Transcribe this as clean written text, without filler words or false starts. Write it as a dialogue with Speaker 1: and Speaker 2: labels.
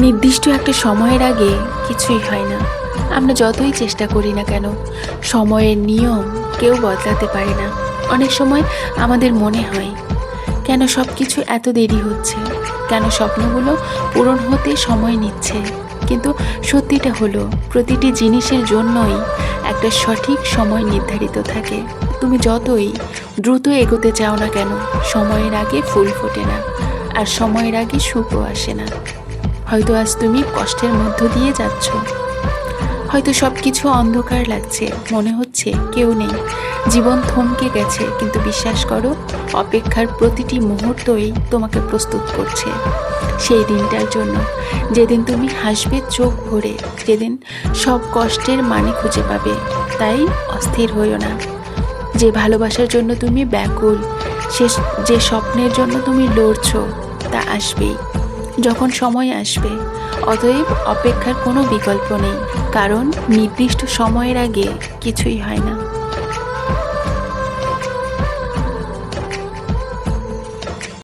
Speaker 1: নির্দিষ্ট একটা সময়ের আগে কিছুই হয় না। আমরা যতই চেষ্টা করি না কেন, সময়ের নিয়ম কেউ বদলাতে পারে না। অনেক সময় আমাদের মনে হয়, কেন সব কিছু এত দেরি হচ্ছে, কেন স্বপ্নগুলো পূরণ হতে সময় নিচ্ছে। কিন্তু সত্যিটা হলো, প্রতিটি জিনিসের জন্যই একটা সঠিক সময় নির্ধারিত থাকে। তুমি যতই দ্রুত এগোতে চাও না কেন, সময়ের আগে ফুল ফোটে না, আর সময়ের আগে সুখও আসে না। হয়তো আজ তুমি কষ্টের মধ্য দিয়ে যাচ্ছ, হয়তো সব কিছু অন্ধকার লাগছে, মনে হচ্ছে কেউ নেই, জীবন থমকে গেছে। কিন্তু বিশ্বাস করো, অপেক্ষার প্রতিটি মুহূর্তই তোমাকে প্রস্তুত করছে সেই দিনটার জন্য, যেদিন তুমি হাসবে চোখ ভরে, যেদিন সব কষ্টের মানে খুঁজে পাবে। তাই অস্থির হইও না। যে ভালোবাসার জন্য তুমি ব্যাকুল, সে যে স্বপ্নের জন্য তুমি লড়ছো, তা আসবেই যখন সময় আসবে। অতএব অপেক্ষার কোনো বিকল্প নেই, কারণ নির্দিষ্ট সময়ের আগে কিছুই হয় না।